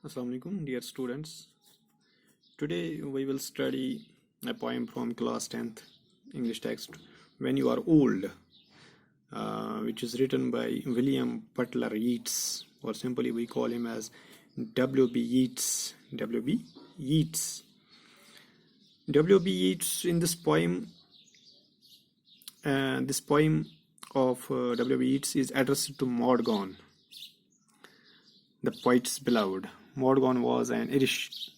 Assalamu alaikum, dear students. Today we will study a poem from class 10th English text, When You Are Old, which is written by William Butler Yeats, or simply we call him as W.B. Yeats. W.B. Yeats. W.B. Yeats in this poem of W.B. Yeats is addressed to Mordaunt, the poet's beloved. Mordaunt was an Irish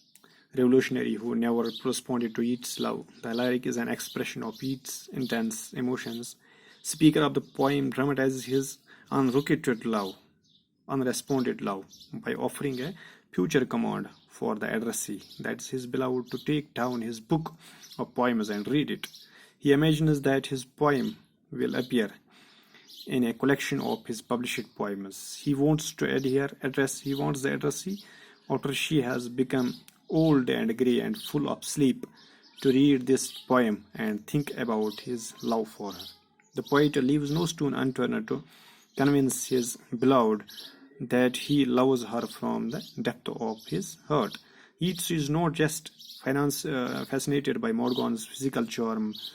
revolutionary who never responded to Yeats' love. The lyric is an expression of Yeats' intense emotions. Speaker of the poem dramatizes his unrequited love, unresponded love, by offering a future command for the addressee, that's his beloved, to take down his book of poems and read it. He imagines that his poem will appear in a collection of his published poems. He wants the addressee, after she has become old and grey and full of sleep, to read this poem and think about his love for her. The poet leaves no stone unturned to convince his beloved that he loves her from the depth of his heart. Yeats is not just fascinated by Mordaunt's physical charms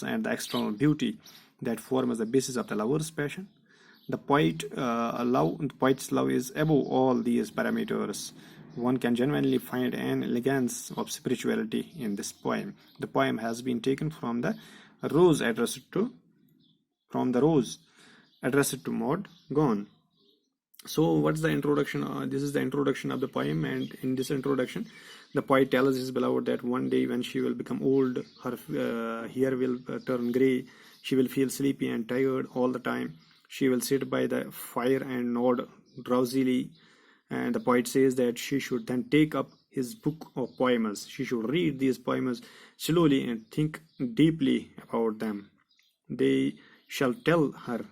and the external beauty that forms the basis of the lover's passion. The poet's love is above all these parameters. One can genuinely find an elegance of spirituality in this poem. The poem has been taken from the rose addressed to Maud Gone. So, what's the introduction? This is the introduction of the poem, and in this introduction, the poet tells his beloved that one day when she will become old, her hair will turn grey, she will feel sleepy and tired all the time. She will sit by the fire and nod drowsily. And the poet says that she should then take up his book of poems. She should read these poems slowly and think deeply about them. They shall tell her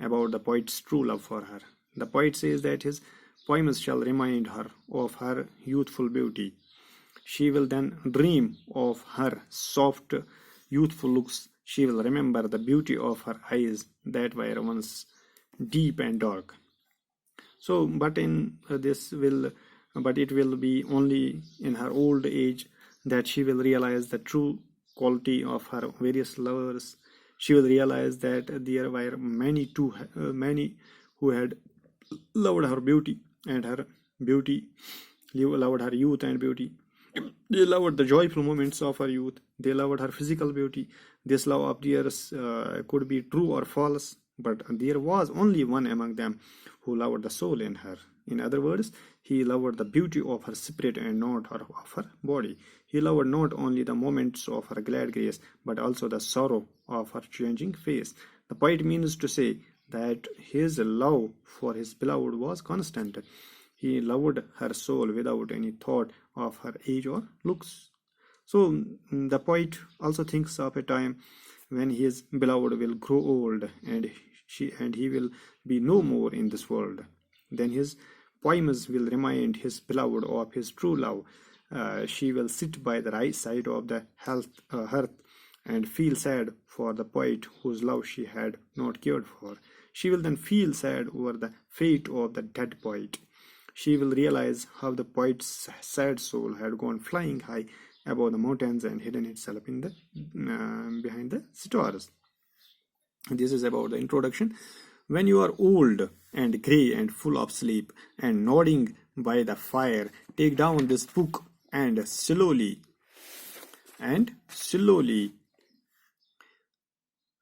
about the poet's true love for her. The poet says that his poems shall remind her of her youthful beauty. She will then dream of her soft, youthful looks. She will remember the beauty of her eyes that were once deep and dark. So, but it will be only in her old age that she will realize the true quality of her various lovers. She will realize that there were many who had loved her beauty and her beauty, loved her youth and beauty. They loved the joyful moments of her youth. They loved her physical beauty. This love of theirs could be true or false, but there was only one among them who loved the soul in her. In other words, he loved the beauty of her spirit and not of her body. He loved not only the moments of her glad grace, but also the sorrow of her changing face. The poet means to say that his love for his beloved was constant. He loved her soul without any thought of her age or looks. So the poet also thinks of a time when his beloved will grow old and he will be no more in this world. Then his poems will remind his beloved of his true love. She will sit by the right side of the hearth and feel sad for the poet whose love she had not cared for. She will then feel sad over the fate of the dead poet. She will realize how the poet's sad soul had gone flying high above the mountains and hidden itself in the behind the stars. This is about the introduction. When you are old and grey and full of sleep and nodding by the fire, take down this book and slowly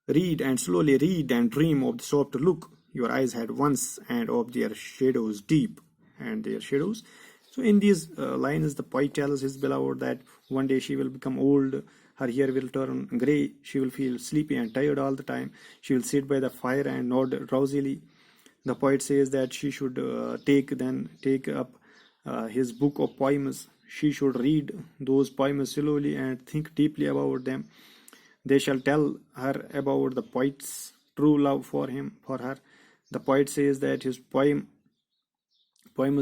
read and dream of the soft look your eyes had once and of their shadows deep and their shadows. So in these lines, the poet tells his beloved that one day she will become old, her hair will turn grey, she will feel sleepy and tired all the time, she will sit by the fire and nod drowsily. The poet says that she should take up his book of poems. She should read those poems slowly and think deeply about them. They shall tell her about the poet's true love for her. The poet says that his poems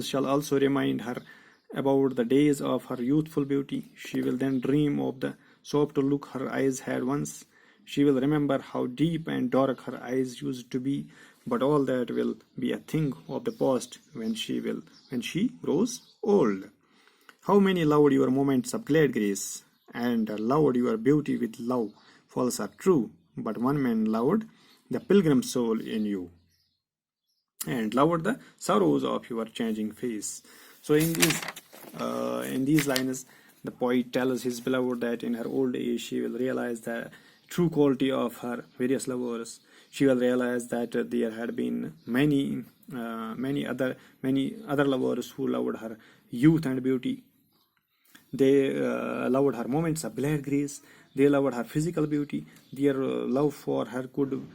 shall also remind her about the days of her youthful beauty. She will then dream of the soft look her eyes had once. She will remember how deep and dark her eyes used to be but all that will be a thing of the past when she grows old. How many loved your moments of glad grace, and loved your beauty with love, false are true, but one man loved the pilgrim soul in you, and loved the sorrows of your changing face. So in these lines, the poet tells his beloved that in her old age she will realize the true quality of her various lovers. She will realize that there had been many other lovers who loved her youth and beauty. They loved her moments of glad grace. They loved her physical beauty. Their love for her could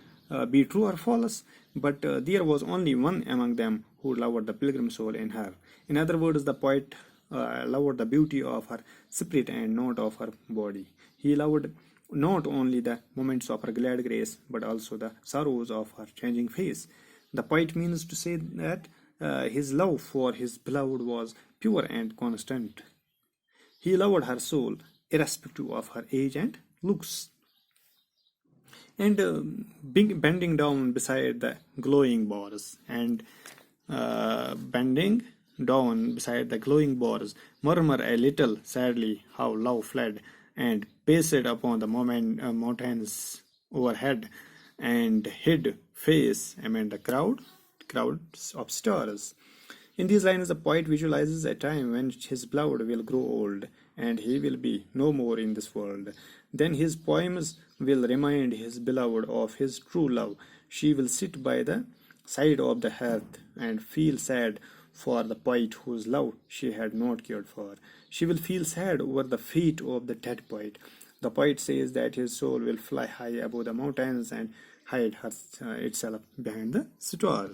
be true or false, but there was only one among them who loved the pilgrim soul in her. In other words, the poet loved the beauty of her spirit and not of her body. He loved not only the moments of her glad grace, but also the sorrows of her changing face. The poet means to say that his love for his beloved was pure and constant. He loved her soul, irrespective of her age and looks. And bending down beside the glowing bars, murmur a little sadly how love fled, and paced upon the mountains overhead, and hid face amid the crowds of stars. In these lines, the poet visualizes a time when his beloved will grow old, and he will be no more in this world. Then his poems will remind his beloved of his true love. She will sit by the side of the hearth and feel sad for the poet whose love she had not cared for. She will feel sad over the fate of the dead poet. The poet says that his soul will fly high above the mountains and hide itself behind the stars.